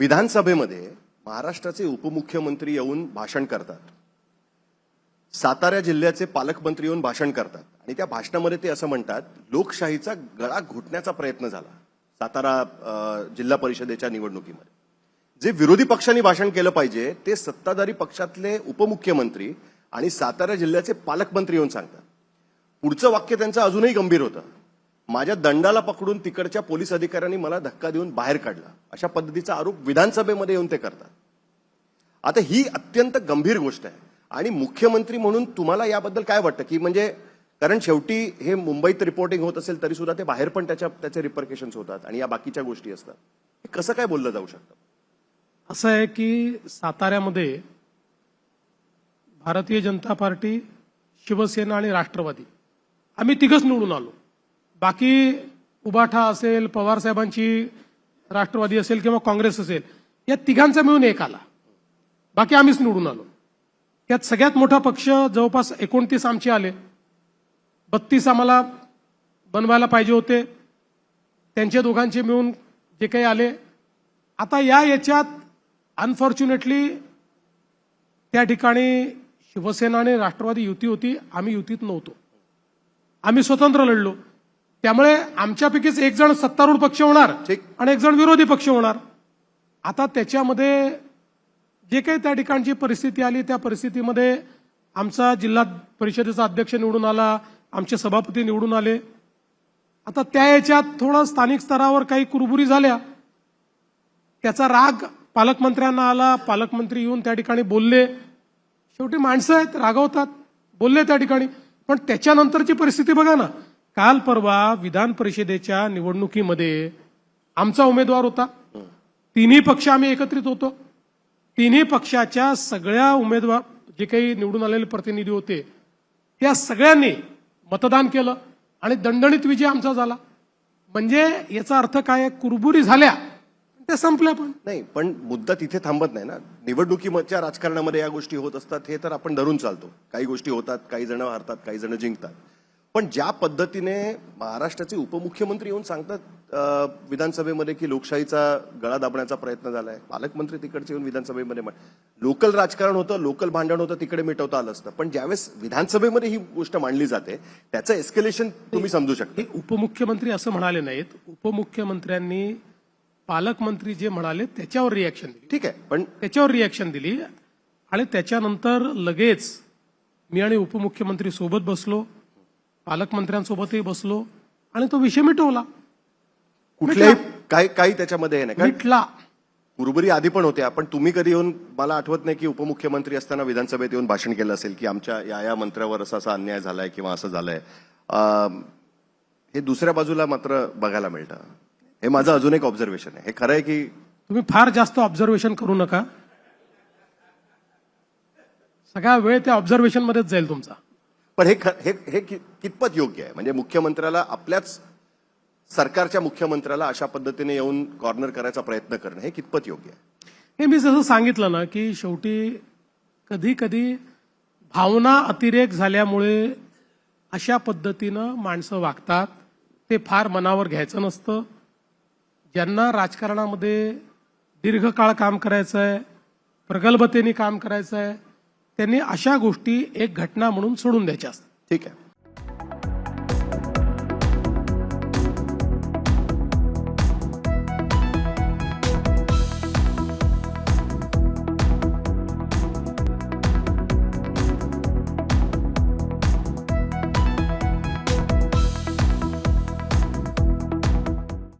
विधानसभेमध्ये महाराष्ट्राचे उपमुख्यमंत्री येऊन भाषण करतात, सातारा जिल्ह्याचे पालकमंत्री येऊन भाषण करतात आणि त्या भाषणामध्ये ते असं म्हणतात, लोकशाहीचा गळा घोटण्याचा प्रयत्न झाला सातारा जिल्हा परिषदेच्या निवडणुकीमध्ये. जे विरोधी पक्षांनी भाषण केलं पाहिजे ते सत्ताधारी पक्षातले उपमुख्यमंत्री आणि सातारा जिल्ह्याचे पालकमंत्री येऊन सांगतात. पुढचं वाक्य त्यांचं अजूनही गंभीर होतं, माझ्या दंडाला पकडून तिकडच्या पोलीस अधिकाऱ्यांनी मला धक्का देऊन बाहेर काढला. अशा पद्धतीचा आरोप विधानसभेमध्ये येऊन ते करतात. आता ही अत्यंत गंभीर गोष्ट आहे आणि मुख्यमंत्री म्हणून तुम्हाला याबद्दल काय वाटतं, की म्हणजे कारण शेवटी हे मुंबईत रिपोर्टिंग होत असेल तरी सुद्धा ते बाहेर पण त्याचे रिपरकेशन्स होतात आणि या बाकीच्या गोष्टी असतात. हे कसं काय बोललं जाऊ शकतं? असं आहे की साताऱ्यामध्ये भारतीय जनता पार्टी, शिवसेना आणि राष्ट्रवादी आम्ही तिघच निवडून आलो. बाकी उबाठा असेल, पवार साहेबांची राष्ट्रवादी असेल किंवा काँग्रेस असेल, या तिघांचा मिळून एक आला. बाकी आम्हीच निवडून आलो. यात सगळ्यात मोठा पक्ष जवळपास 29 आमचे आले, 32 आम्हाला बनवायला पाहिजे होते, त्यांचे दोघांचे मिळून जे काही आले. आता याच्यात अनफॉर्च्युनेटली त्या ठिकाणी शिवसेना आणि राष्ट्रवादी युती होती, आम्ही युतीत नव्हतो, आम्ही स्वतंत्र लढलो. त्यामुळे आमच्यापैकीच एक जण सत्तारूढ पक्ष होणार आणि एक जण विरोधी पक्ष होणार. आता त्याच्यामध्ये जे काही त्या ठिकाणची परिस्थिती आली, त्या परिस्थितीमध्ये आमचा जिल्हा परिषदेचा अध्यक्ष निवडून आला, आमचे सभापती निवडून आले. आता त्या याच्यात थोडं स्थानिक स्तरावर काही कुरबुरी झाल्या, त्याचा राग पालकमंत्र्यांना आला. पालकमंत्री येऊन त्या ठिकाणी बोलले. शेवटी माणसं आहेत, रागवतात, बोलले त्या ठिकाणी. पण त्याच्यानंतरची परिस्थिती बघा ना. काल परवा विधान परिषदेच्या निवडणुकीमध्ये आमचा उमेदवार होता, तिन्ही पक्ष आम्ही एकत्रित होतो. तिन्ही पक्षाच्या सगळ्या उमेदवार जे काही निवडून आलेले प्रतिनिधी होते त्या सगळ्यांनी मतदान केलं आणि दणदणीत विजय आमचा झाला. म्हणजे याचा अर्थ काय, कुरबुरी झाल्या त्या संपल्या. पण नाही, पण मुद्दा तिथे थांबत नाही ना. निवडणुकीच्या राजकारणामध्ये या गोष्टी होत असतात, हे तर आपण धरून चालतो. काही गोष्टी होतात, काही जण हारतात, काही जण जिंकतात. पण ज्या पद्धतीने महाराष्ट्राचे उपमुख्यमंत्री येऊन सांगतात विधानसभेमध्ये की लोकशाहीचा गळा दाबण्याचा प्रयत्न झालाय, पालकमंत्री तिकडचे येऊन विधानसभेमध्ये लोकल राजकारण होतं, लोकल भांडण होतं, तिकडे मिटवता आलं असतं. पण ज्यावेळेस विधानसभेमध्ये ही गोष्ट मांडली जाते त्याचं एस्केलेशन तुम्ही समजू शकता. उपमुख्यमंत्री असं म्हणाले नाहीत. उपमुख्यमंत्र्यांनी पालकमंत्री जे म्हणाले त्याच्यावर रिॲक्शन दिली. ठीक आहे, पण त्याच्यावर रिॲक्शन दिली आणि त्याच्यानंतर लगेच मी आणि उपमुख्यमंत्री सोबत बसलो, पालकमंत्र्यांसोबतही बसलो आणि तो विषय मिटवला. कुठल्याही काही त्याच्यामध्ये हे नाही, मिटला. कुरबुरी आधी पण होत्या. पण तुम्ही कधी येऊन, मला आठवत नाही की उपमुख्यमंत्री असताना विधानसभेत येऊन भाषण केलं असेल की आमच्या या मंत्र्यावर असा अन्याय झालाय किंवा असं झालंय. हे दुसऱ्या बाजूला मात्र बघायला मिळतं. हे माझं अजून एक ऑब्झर्वेशन आहे. हे खरं आहे की तुम्ही फार जास्त ऑब्झर्वेशन करू नका, सगळा वेळ त्या ऑब्झर्वेशन मध्येच जाईल तुमचा. पण हे कितपत योग्य आहे? म्हणजे मुख्यमंत्र्याला, आपल्याच सरकारच्या मुख्यमंत्र्याला अशा पद्धतीने येऊन कॉर्नर करायचा प्रयत्न करणं हे कितपत योग्य आहे? हे मी जसं सांगितलं ना की शेवटी कधी कधी भावना अतिरेक झाल्यामुळे अशा पद्धतीनं माणसं वागतात. ते फार मनावर घ्यायचं नसतं. ज्यांना राजकारणामध्ये दीर्घकाळ काम करायचं आहे, प्रगल्भतेने काम करायचं आहे, त्यांनी अशा गोष्टी एक घटना म्हणून सोडून द्यायच्या असतात. ठीक आहे.